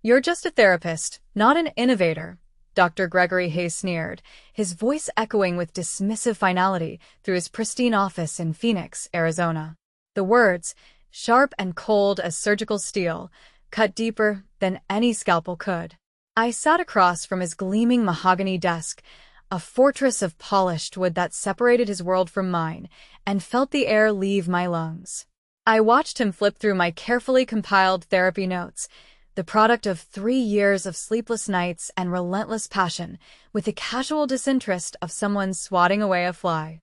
You're just a therapist, not an innovator, Dr. Gregory Hayes sneered, his voice echoing with dismissive finality through his pristine office in Phoenix, Arizona. The words, sharp and cold as surgical steel, cut deeper than any scalpel could. I sat across from his gleaming mahogany desk, a fortress of polished wood that separated his world from mine, and felt the air leave my lungs. I watched him flip through my carefully compiled therapy notes, the product of 3 years of sleepless nights and relentless passion, with the casual disinterest of someone swatting away a fly.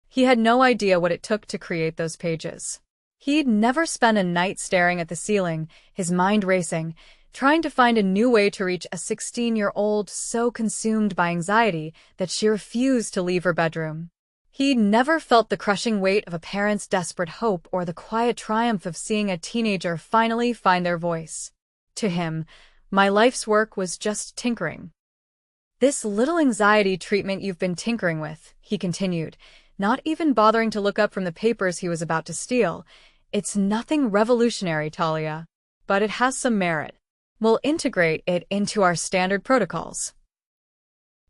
He had no idea what it took to create those pages. He'd never spent a night staring at the ceiling, his mind racing, trying to find a new way to reach a 16-year-old so consumed by anxiety that she refused to leave her bedroom. He'd never felt the crushing weight of a parent's desperate hope or the quiet triumph of seeing a teenager finally find their voice. To him, my life's work was just tinkering. "This little anxiety treatment you've been tinkering with," he continued, not even bothering to look up from the papers he was about to steal. "It's nothing revolutionary, Talia, but it has some merit. We'll integrate it into our standard protocols."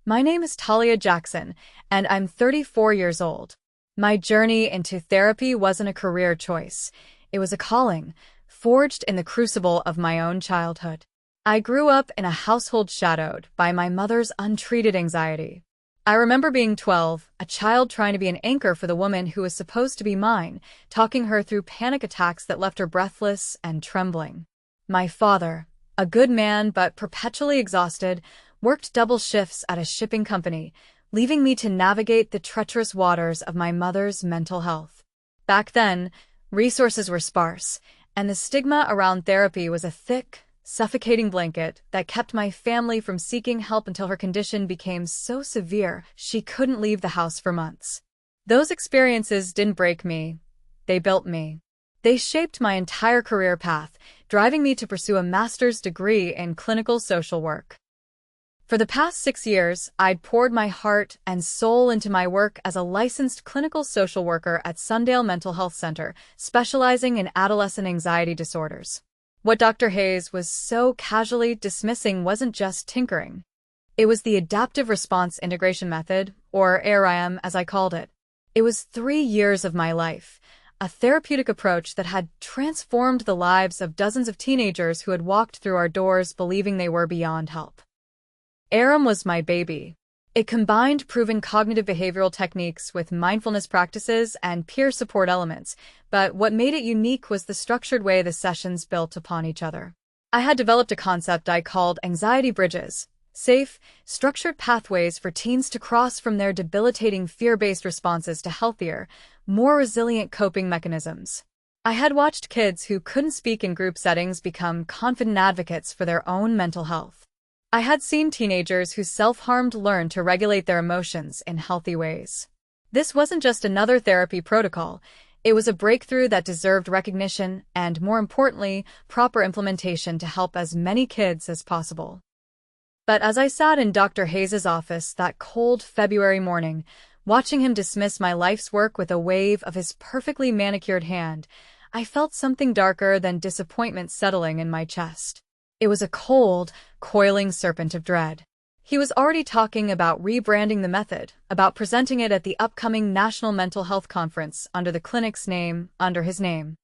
My name is Talia Jackson, and I'm 34 years old. My journey into therapy wasn't a career choice. It was a calling, forged in the crucible of my own childhood. I grew up in a household shadowed by my mother's untreated anxiety. I remember being 12, a child trying to be an anchor for the woman who was supposed to be mine, talking her through panic attacks that left her breathless and trembling. My father, a good man but perpetually exhausted, worked double shifts at a shipping company, leaving me to navigate the treacherous waters of my mother's mental health. Back then, resources were sparse, and the stigma around therapy was a thick, suffocating blanket that kept my family from seeking help until her condition became so severe she couldn't leave the house for months. Those experiences didn't break me, they built me. They shaped my entire career path, driving me to pursue a master's degree in clinical social work. For the past 6 years, I'd poured my heart and soul into my work as a licensed clinical social worker at Sundale Mental Health Center, specializing in adolescent anxiety disorders. What Dr. Hayes was so casually dismissing wasn't just tinkering. It was the adaptive response integration method, or ARIM as I called it. It was 3 years of my life, a therapeutic approach that had transformed the lives of dozens of teenagers who had walked through our doors believing they were beyond help. ARIM was my baby. It combined proven cognitive behavioral techniques with mindfulness practices and peer support elements, but what made it unique was the structured way the sessions built upon each other. I had developed a concept I called anxiety bridges, safe, structured pathways for teens to cross from their debilitating fear-based responses to healthier, more resilient coping mechanisms. I had watched kids who couldn't speak in group settings become confident advocates for their own mental health. I had seen teenagers who self-harmed learn to regulate their emotions in healthy ways. This wasn't just another therapy protocol, it was a breakthrough that deserved recognition and, more importantly, proper implementation to help as many kids as possible. But as I sat in Dr. Hayes' office that cold February morning, watching him dismiss my life's work with a wave of his perfectly manicured hand, I felt something darker than disappointment settling in my chest. It was a cold, coiling serpent of dread. He was already talking about rebranding the method, about presenting it at the upcoming National Mental Health Conference under the clinic's name, under his name.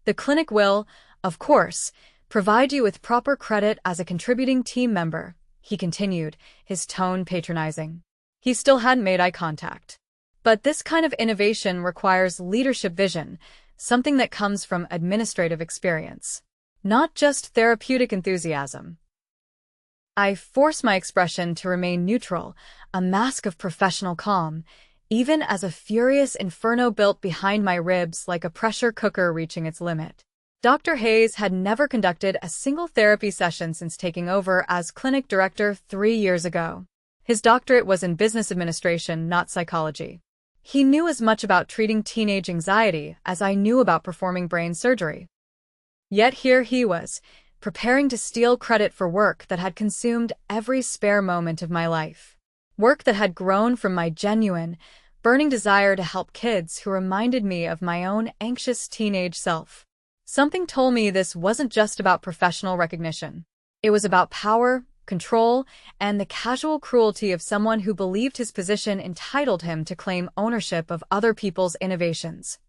"The clinic will, of course, provide you with proper credit as a contributing team member," he continued, his tone patronizing. He still hadn't made eye contact. "But this kind of innovation requires leadership vision, something that comes from administrative experience. Not just therapeutic enthusiasm." I forced my expression to remain neutral, a mask of professional calm, even as a furious inferno built behind my ribs like a pressure cooker reaching its limit. Dr. Hayes had never conducted a single therapy session since taking over as clinic director 3 years ago. His doctorate was in business administration, not psychology. He knew as much about treating teenage anxiety as I knew about performing brain surgery. Yet here he was, preparing to steal credit for work that had consumed every spare moment of my life. Work that had grown from my genuine, burning desire to help kids who reminded me of my own anxious teenage self. Something told me this wasn't just about professional recognition. It was about power, control, and the casual cruelty of someone who believed his position entitled him to claim ownership of other people's innovations.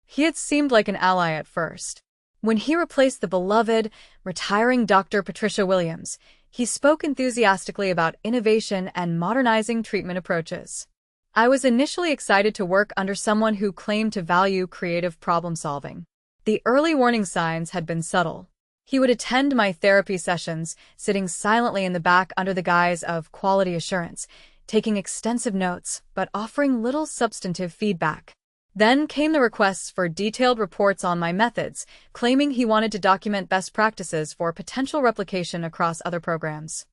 He had seemed like an ally at first. When he replaced the beloved, retiring Dr. Patricia Williams, he spoke enthusiastically about innovation and modernizing treatment approaches. I was initially excited to work under someone who claimed to value creative problem-solving. The early warning signs had been subtle. He would attend my therapy sessions, sitting silently in the back under the guise of quality assurance, taking extensive notes, but offering little substantive feedback. Then came the requests for detailed reports on my methods, claiming he wanted to document best practices for potential replication across other programs.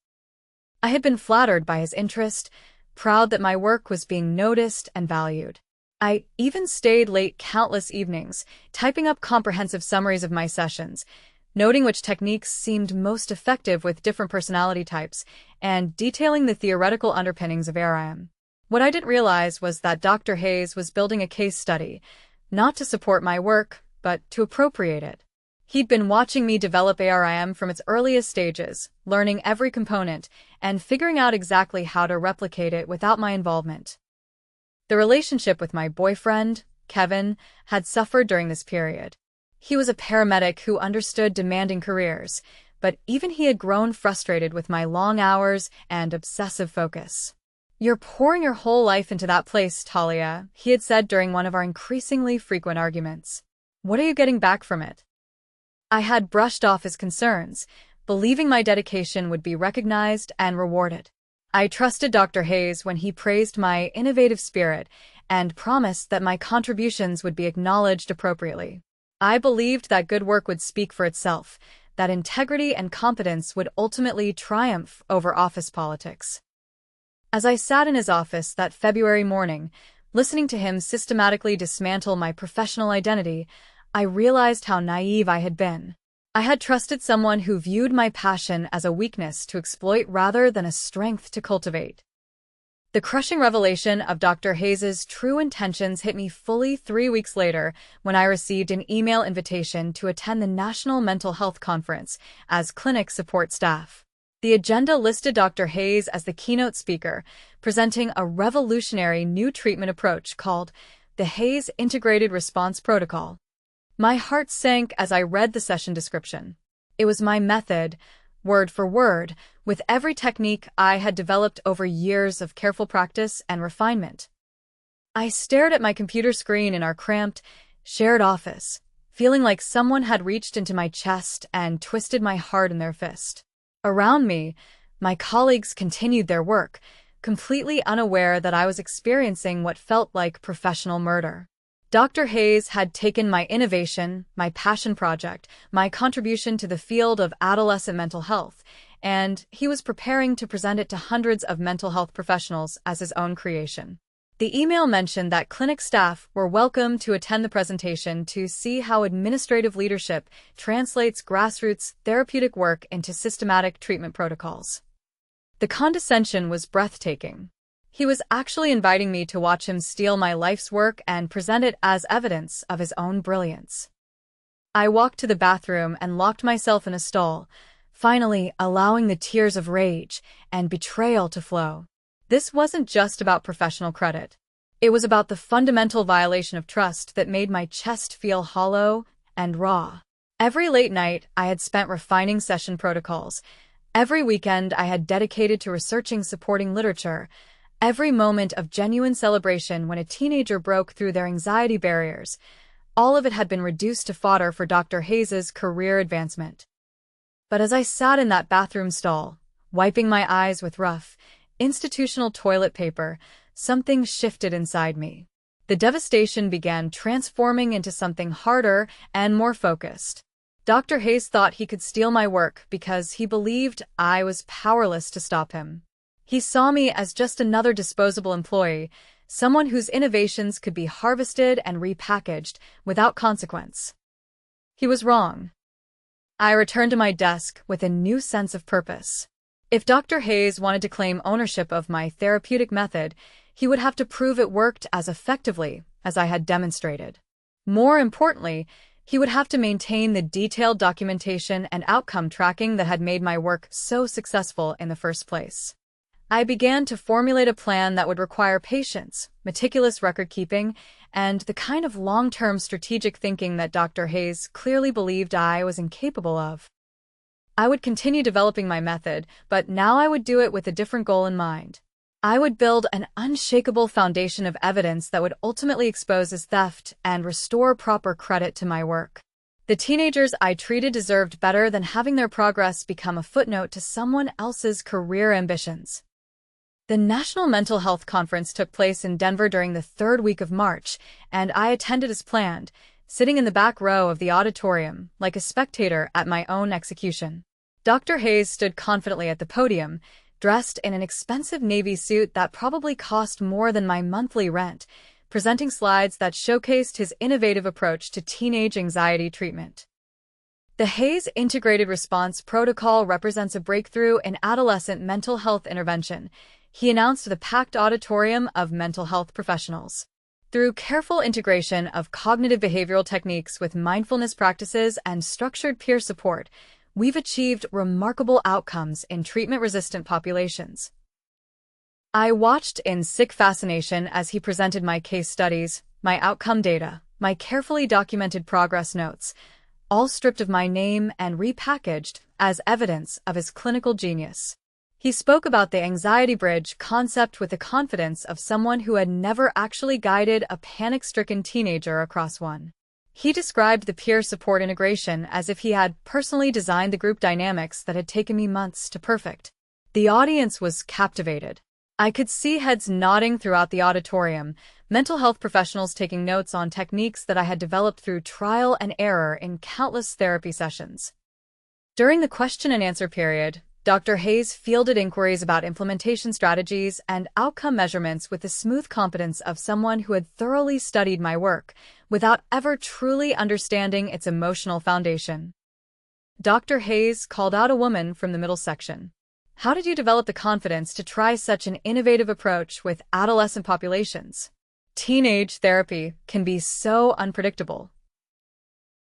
I had been flattered by his interest, proud that my work was being noticed and valued. I even stayed late countless evenings, typing up comprehensive summaries of my sessions, noting which techniques seemed most effective with different personality types, and detailing the theoretical underpinnings of ARIM. What I didn't realize was that Dr. Hayes was building a case study, not to support my work, but to appropriate it. He'd been watching me develop ARIM from its earliest stages, learning every component, and figuring out exactly how to replicate it without my involvement. The relationship with my boyfriend, Kevin, had suffered during this period. He was a paramedic who understood demanding careers, but even he had grown frustrated with my long hours and obsessive focus. "You're pouring your whole life into that place, Talia," he had said during one of our increasingly frequent arguments. "What are you getting back from it?" I had brushed off his concerns, believing my dedication would be recognized and rewarded. I trusted Dr. Hayes when he praised my innovative spirit and promised that my contributions would be acknowledged appropriately. I believed that good work would speak for itself, that integrity and competence would ultimately triumph over office politics. As I sat in his office that February morning, listening to him systematically dismantle my professional identity, I realized how naive I had been. I had trusted someone who viewed my passion as a weakness to exploit rather than a strength to cultivate. The crushing revelation of Dr. Hayes's true intentions hit me fully 3 weeks later when I received an email invitation to attend the National Mental Health Conference as clinic support staff. The agenda listed Dr. Hayes as the keynote speaker, presenting a revolutionary new treatment approach called the Hayes Integrated Response Protocol. My heart sank as I read the session description. It was my method, word for word, with every technique I had developed over years of careful practice and refinement. I stared at my computer screen in our cramped, shared office, feeling like someone had reached into my chest and twisted my heart in their fist. Around me, my colleagues continued their work, completely unaware that I was experiencing what felt like professional murder. Dr. Hayes had taken my innovation, my passion project, my contribution to the field of adolescent mental health, and he was preparing to present it to hundreds of mental health professionals as his own creation. The email mentioned that clinic staff were welcome to attend the presentation to see how administrative leadership translates grassroots therapeutic work into systematic treatment protocols. The condescension was breathtaking. He was actually inviting me to watch him steal my life's work and present it as evidence of his own brilliance. I walked to the bathroom and locked myself in a stall, finally allowing the tears of rage and betrayal to flow. This wasn't just about professional credit. It was about the fundamental violation of trust that made my chest feel hollow and raw. Every late night I had spent refining session protocols. Every weekend I had dedicated to researching supporting literature. Every moment of genuine celebration when a teenager broke through their anxiety barriers. All of it had been reduced to fodder for Dr. Hayes's career advancement. But as I sat in that bathroom stall, wiping my eyes with rough, institutional toilet paper, something shifted inside me. The devastation began transforming into something harder and more focused. Dr. Hayes thought he could steal my work because he believed I was powerless to stop him. He saw me as just another disposable employee, someone whose innovations could be harvested and repackaged without consequence. He was wrong. I returned to my desk with a new sense of purpose. If Dr. Hayes wanted to claim ownership of my therapeutic method, he would have to prove it worked as effectively as I had demonstrated. More importantly, He would have to maintain the detailed documentation and outcome tracking that had made my work so successful in the first place. I began to formulate a plan that would require patience, meticulous record-keeping, and the kind of long-term strategic thinking that Dr. Hayes clearly believed I was incapable of. I would continue developing my method, but now I would do it with a different goal in mind. I would build an unshakable foundation of evidence that would ultimately expose his theft and restore proper credit to my work. The teenagers I treated deserved better than having their progress become a footnote to someone else's career ambitions. The National Mental Health Conference took place in Denver during the third week of March, and I attended as planned, sitting in the back row of the auditorium, like a spectator at my own execution. Dr. Hayes stood confidently at the podium, dressed in an expensive navy suit that probably cost more than my monthly rent, presenting slides that showcased his innovative approach to teenage anxiety treatment. The Hayes Integrated Response Protocol represents a breakthrough in adolescent mental health intervention, he announced to the packed auditorium of mental health professionals. Through careful integration of cognitive behavioral techniques with mindfulness practices and structured peer support, we've achieved remarkable outcomes in treatment-resistant populations. I watched in sick fascination as he presented my case studies, my outcome data, my carefully documented progress notes, all stripped of my name and repackaged as evidence of his clinical genius. He spoke about the anxiety bridge concept with the confidence of someone who had never actually guided a panic-stricken teenager across one. He described the peer support integration as if he had personally designed the group dynamics that had taken me months to perfect. The audience was captivated. I could see heads nodding throughout the auditorium, mental health professionals taking notes on techniques that I had developed through trial and error in countless therapy sessions. During the question and answer period, Dr. Hayes fielded inquiries about implementation strategies and outcome measurements with the smooth competence of someone who had thoroughly studied my work, without ever truly understanding its emotional foundation. Dr. Hayes called out a woman from the middle section. "How did you develop the confidence to try such an innovative approach with adolescent populations? Teenage therapy can be so unpredictable."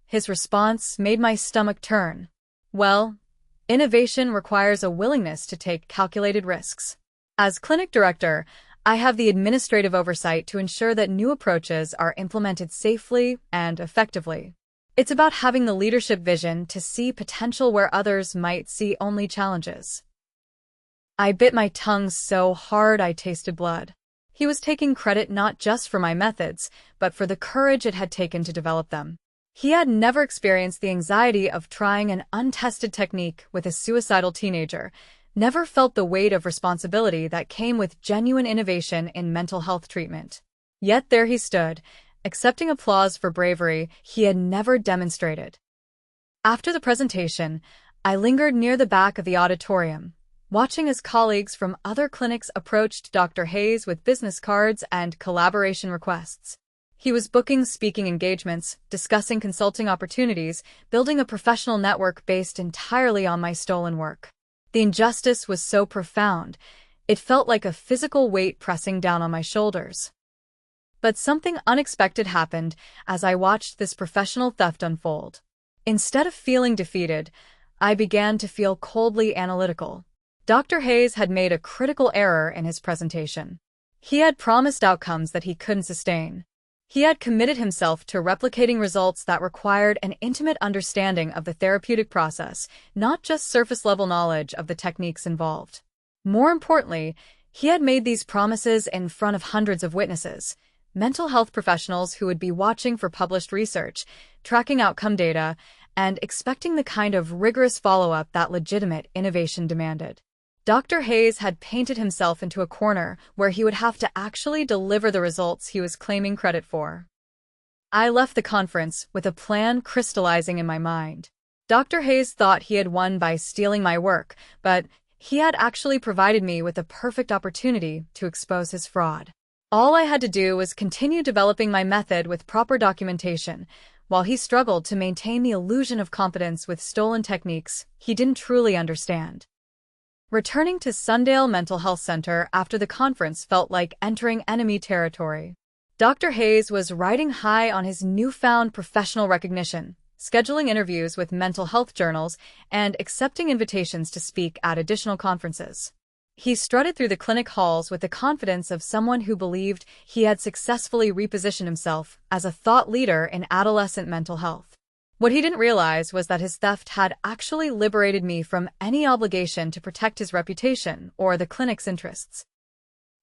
His response made my stomach turn. "Well, innovation requires a willingness to take calculated risks. As clinic director, I have the administrative oversight to ensure that new approaches are implemented safely and effectively. It's about having the leadership vision to see potential where others might see only challenges." I bit my tongue so hard I tasted blood. He was taking credit not just for my methods, but for the courage it had taken to develop them. He had never experienced the anxiety of trying an untested technique with a suicidal teenager, never felt the weight of responsibility that came with genuine innovation in mental health treatment. Yet there he stood, accepting applause for bravery he had never demonstrated. After the presentation, I lingered near the back of the auditorium, watching as colleagues from other clinics approached Dr. Hayes with business cards and collaboration requests. He was booking speaking engagements, discussing consulting opportunities, building a professional network based entirely on my stolen work. The injustice was so profound, it felt like a physical weight pressing down on my shoulders. But something unexpected happened as I watched this professional theft unfold. Instead of feeling defeated, I began to feel coldly analytical. Dr. Hayes had made a critical error in his presentation. He had promised outcomes that he couldn't sustain. He had committed himself to replicating results that required an intimate understanding of the therapeutic process, not just surface-level knowledge of the techniques involved. More importantly, he had made these promises in front of hundreds of witnesses, mental health professionals who would be watching for published research, tracking outcome data, and expecting the kind of rigorous follow-up that legitimate innovation demanded. Dr. Hayes had painted himself into a corner where he would have to actually deliver the results he was claiming credit for. I left the conference with a plan crystallizing in my mind. Dr. Hayes thought he had won by stealing my work, but he had actually provided me with a perfect opportunity to expose his fraud. All I had to do was continue developing my method with proper documentation, while he struggled to maintain the illusion of competence with stolen techniques he didn't truly understand. Returning to Sundale Mental Health Center after the conference felt like entering enemy territory. Dr. Hayes was riding high on his newfound professional recognition, scheduling interviews with mental health journals and accepting invitations to speak at additional conferences. He strutted through the clinic halls with the confidence of someone who believed he had successfully repositioned himself as a thought leader in adolescent mental health. What he didn't realize was that his theft had actually liberated me from any obligation to protect his reputation or the clinic's interests.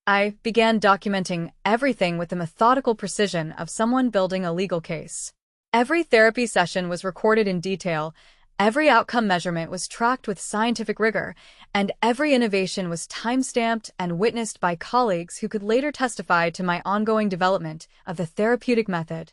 I began documenting everything with the methodical precision of someone building a legal case. Every therapy session was recorded in detail, every outcome measurement was tracked with scientific rigor, and every innovation was time-stamped and witnessed by colleagues who could later testify to my ongoing development of the therapeutic method.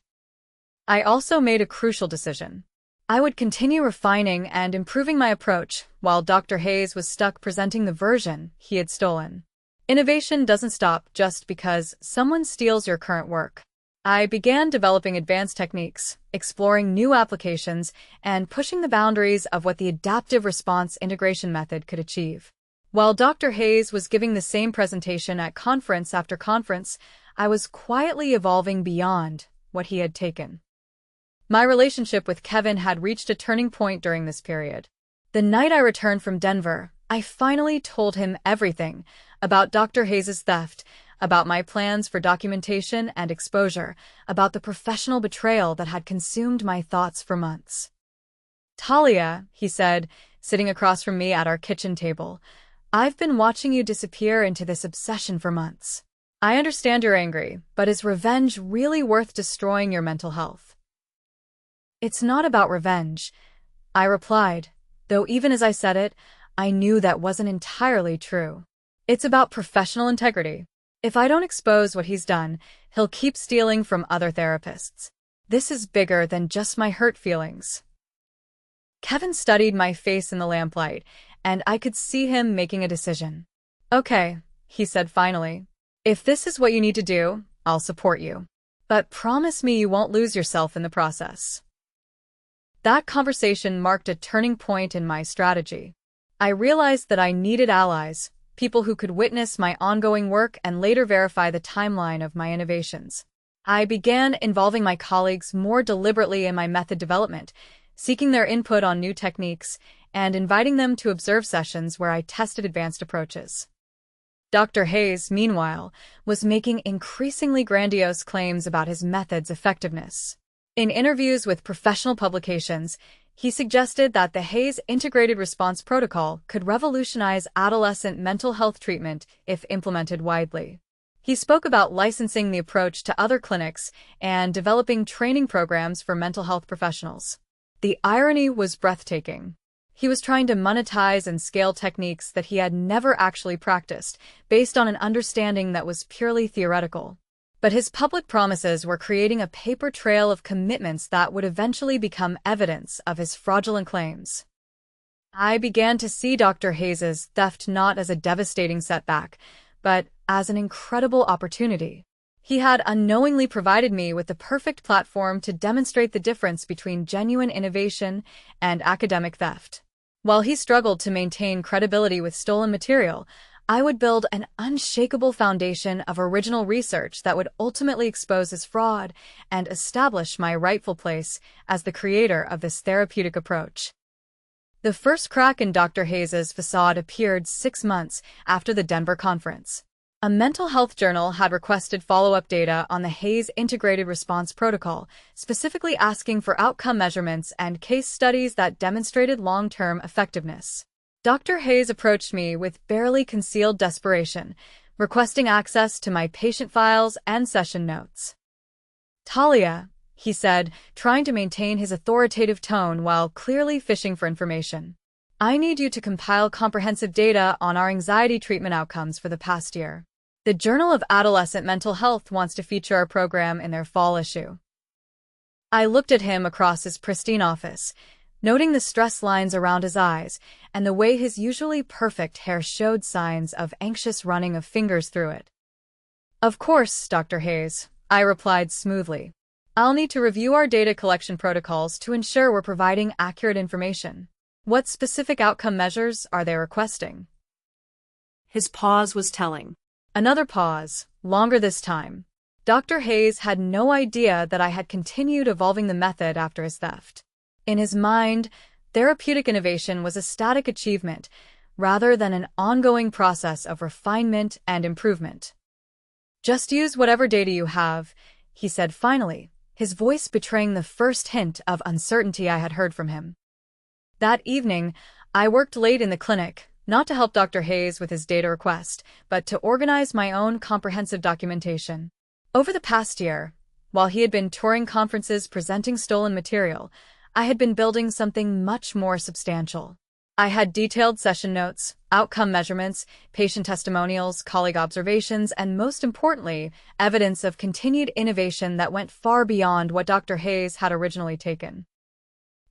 I also made a crucial decision. I would continue refining and improving my approach while Dr. Hayes was stuck presenting the version he had stolen. Innovation doesn't stop just because someone steals your current work. I began developing advanced techniques, exploring new applications, and pushing the boundaries of what the adaptive response integration method could achieve. While Dr. Hayes was giving the same presentation at conference after conference, I was quietly evolving beyond what he had taken. My relationship with Kevin had reached a turning point during this period. The night I returned from Denver, I finally told him everything about Dr. Hayes' theft, about my plans for documentation and exposure, about the professional betrayal that had consumed my thoughts for months. "Talia," he said, sitting across from me at our kitchen table, "I've been watching you disappear into this obsession for months. I understand you're angry, but is revenge really worth destroying your mental health?" "It's not about revenge," I replied, though even as I said it, I knew that wasn't entirely true. "It's about professional integrity. If I don't expose what he's done, he'll keep stealing from other therapists. This is bigger than just my hurt feelings." Kevin studied my face in the lamplight, and I could see him making a decision. "Okay," he said finally. "If this is what you need to do, I'll support you. But promise me you won't lose yourself in the process." That conversation marked a turning point in my strategy. I realized that I needed allies, people who could witness my ongoing work and later verify the timeline of my innovations. I began involving my colleagues more deliberately in my method development, seeking their input on new techniques, and inviting them to observe sessions where I tested advanced approaches. Dr. Hayes, meanwhile, was making increasingly grandiose claims about his method's effectiveness. In interviews with professional publications, he suggested that the Hayes Integrated Response Protocol could revolutionize adolescent mental health treatment if implemented widely. He spoke about licensing the approach to other clinics and developing training programs for mental health professionals. The irony was breathtaking. He was trying to monetize and scale techniques that he had never actually practiced, based on an understanding that was purely theoretical. But his public promises were creating a paper trail of commitments that would eventually become evidence of his fraudulent claims. I began to see Dr. Hayes' theft not as a devastating setback, but as an incredible opportunity. He had unknowingly provided me with the perfect platform to demonstrate the difference between genuine innovation and academic theft. While he struggled to maintain credibility with stolen material, I would build an unshakable foundation of original research that would ultimately expose his fraud and establish my rightful place as the creator of this therapeutic approach. The first crack in Dr. Hayes' facade appeared 6 months after the Denver conference. A mental health journal had requested follow-up data on the Hayes Integrated Response Protocol, specifically asking for outcome measurements and case studies that demonstrated long-term effectiveness. Dr. Hayes approached me with barely concealed desperation, requesting access to my patient files and session notes. "Talia," he said, trying to maintain his authoritative tone while clearly fishing for information, "I need you to compile comprehensive data on our anxiety treatment outcomes for the past year. The Journal of Adolescent Mental Health wants to feature our program in their fall issue." I looked at him across his pristine office, noting the stress lines around his eyes and the way his usually perfect hair showed signs of anxious running of fingers through it. "Of course, Dr. Hayes," I replied smoothly. "I'll need to review our data collection protocols to ensure we're providing accurate information. What specific outcome measures are they requesting?" His pause was telling. Another pause, longer this time. Dr. Hayes had no idea that I had continued evolving the method after his theft. In his mind, therapeutic innovation was a static achievement rather than an ongoing process of refinement and improvement. "Just use whatever data you have," he said finally, his voice betraying the first hint of uncertainty I had heard from him. That evening, I worked late in the clinic, not to help Dr. Hayes with his data request, but to organize my own comprehensive documentation. Over the past year, while he had been touring conferences presenting stolen material, I had been building something much more substantial. I had detailed session notes, outcome measurements, patient testimonials, colleague observations, and most importantly, evidence of continued innovation that went far beyond what Dr. Hayes had originally taken.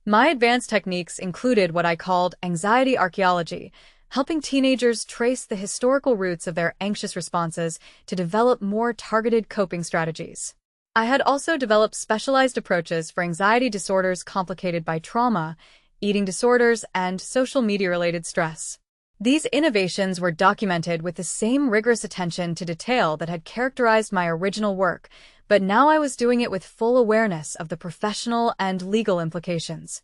My advanced techniques included what I called anxiety archaeology, helping teenagers trace the historical roots of their anxious responses to develop more targeted coping strategies. I had also developed specialized approaches for anxiety disorders complicated by trauma, eating disorders, and social media-related stress. These innovations were documented with the same rigorous attention to detail that had characterized my original work, but now I was doing it with full awareness of the professional and legal implications.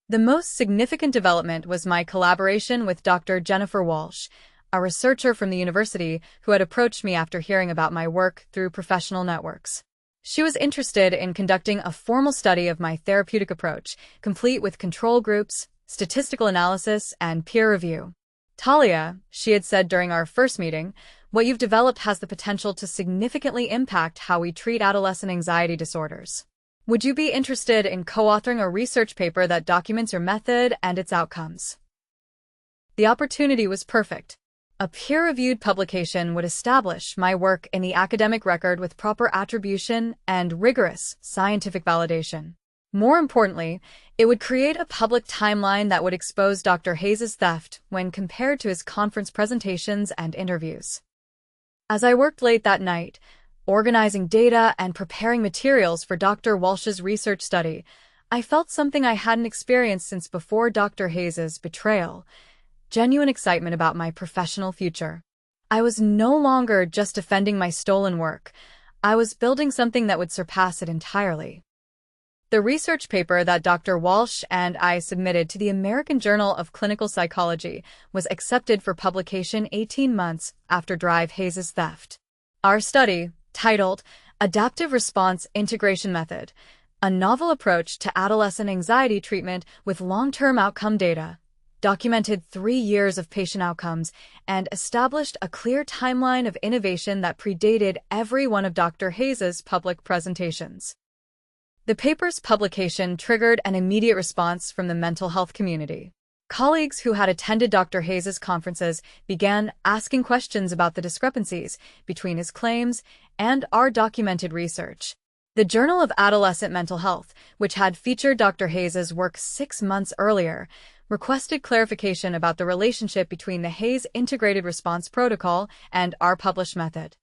The most significant development was my collaboration with Dr. Jennifer Walsh, a researcher from the university who had approached me after hearing about my work through professional networks. She was interested in conducting a formal study of my therapeutic approach, complete with control groups, statistical analysis, and peer review. "Talia," she had said during our first meeting, "what you've developed has the potential to significantly impact how we treat adolescent anxiety disorders. Would you be interested in co-authoring a research paper that documents your method and its outcomes?" The opportunity was perfect. A peer-reviewed publication would establish my work in the academic record with proper attribution and rigorous scientific validation. More importantly, it would create a public timeline that would expose Dr. Hayes' theft when compared to his conference presentations and interviews. As I worked late that night, organizing data and preparing materials for Dr. Walsh's research study, I felt something I hadn't experienced since before Dr. Hayes' betrayal: genuine excitement about my professional future. I was no longer just defending my stolen work. I was building something that would surpass it entirely. The research paper that Dr. Walsh and I submitted to the American Journal of Clinical Psychology was accepted for publication 18 months after Hayes' theft. Our study, titled Adaptive Response Integration Method, a novel approach to adolescent anxiety treatment with long-term outcome data, documented 3 years of patient outcomes and established a clear timeline of innovation that predated every one of Dr. Hayes' public presentations. The paper's publication triggered an immediate response from the mental health community. Colleagues who had attended Dr. Hayes' conferences began asking questions about the discrepancies between his claims and our documented research. The Journal of Adolescent Mental Health, which had featured Dr. Hayes' work 6 months earlier, requested clarification about the relationship between the Hayes Integrated Response Protocol and our published method.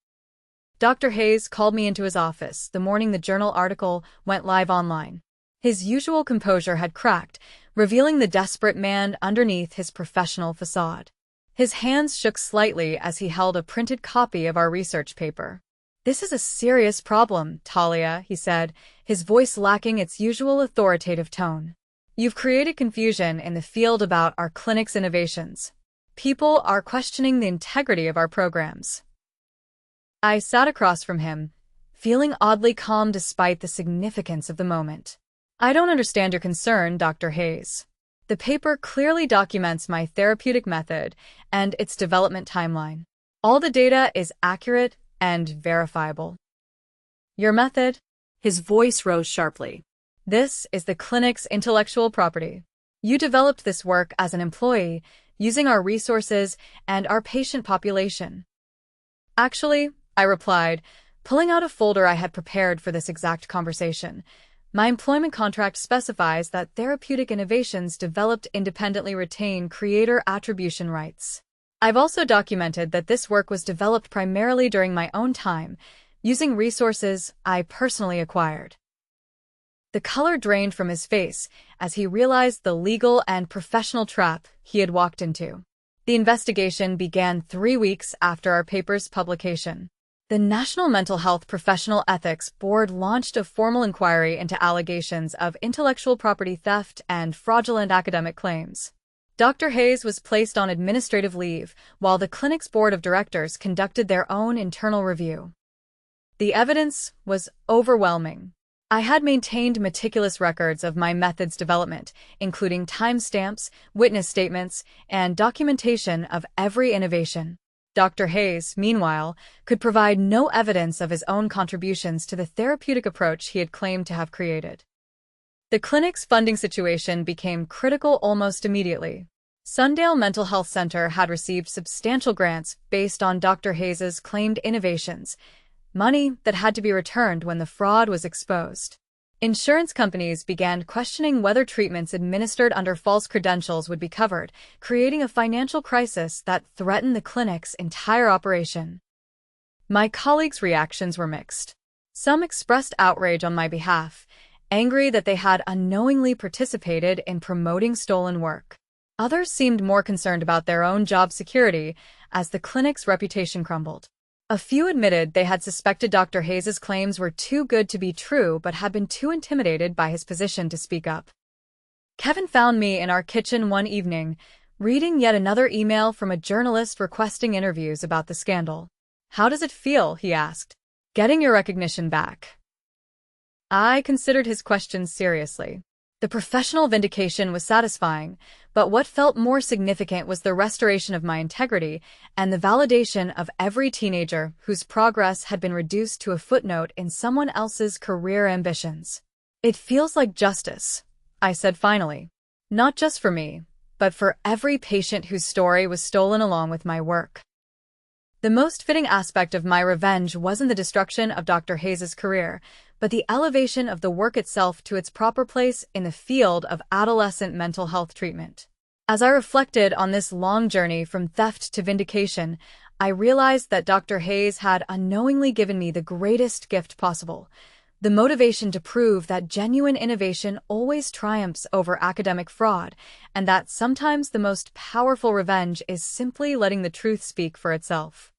Dr. Hayes called me into his office the morning the journal article went live online. His usual composure had cracked, revealing the desperate man underneath his professional facade. His hands shook slightly as he held a printed copy of our research paper. "This is a serious problem, Talia," he said, his voice lacking its usual authoritative tone. "You've created confusion in the field about our clinic's innovations. People are questioning the integrity of our programs." I sat across from him, feeling oddly calm despite the significance of the moment. "I don't understand your concern, Dr. Hayes. The paper clearly documents my therapeutic method and its development timeline. All the data is accurate and verifiable." "Your method?" His voice rose sharply. "This is the clinic's intellectual property. You developed this work as an employee, using our resources and our patient population." "Actually," I replied, pulling out a folder I had prepared for this exact conversation, "my employment contract specifies that therapeutic innovations developed independently retain creator attribution rights. I've also documented that this work was developed primarily during my own time, using resources I personally acquired." The color drained from his face as he realized the legal and professional trap he had walked into. The investigation began 3 weeks after our paper's publication. The National Mental Health Professional Ethics Board launched a formal inquiry into allegations of intellectual property theft and fraudulent academic claims. Dr. Hayes was placed on administrative leave, while the clinic's board of directors conducted their own internal review. The evidence was overwhelming. I had maintained meticulous records of my method's development, including timestamps, witness statements, and documentation of every innovation. Dr. Hayes, meanwhile, could provide no evidence of his own contributions to the therapeutic approach he had claimed to have created. The clinic's funding situation became critical almost immediately. Sundale Mental Health Center had received substantial grants based on Dr. Hayes's claimed innovations, money that had to be returned when the fraud was exposed. Insurance companies began questioning whether treatments administered under false credentials would be covered, creating a financial crisis that threatened the clinic's entire operation. My colleagues' reactions were mixed. Some expressed outrage on my behalf, angry that they had unknowingly participated in promoting stolen work. Others seemed more concerned about their own job security as the clinic's reputation crumbled. A few admitted they had suspected Dr. Hayes's claims were too good to be true but had been too intimidated by his position to speak up. Kevin found me in our kitchen one evening, reading yet another email from a journalist requesting interviews about the scandal. "How does it feel?" he asked. "Getting your recognition back?" I considered his questions seriously. The professional vindication was satisfying, but what felt more significant was the restoration of my integrity and the validation of every teenager whose progress had been reduced to a footnote in someone else's career ambitions. "It feels like justice," I said finally. "Not just for me, but for every patient whose story was stolen along with my work." The most fitting aspect of my revenge wasn't the destruction of Dr. Hayes's career, but the elevation of the work itself to its proper place in the field of adolescent mental health treatment. As I reflected on this long journey from theft to vindication, I realized that Dr. Hayes had unknowingly given me the greatest gift possible: the motivation to prove that genuine innovation always triumphs over academic fraud, and that sometimes the most powerful revenge is simply letting the truth speak for itself.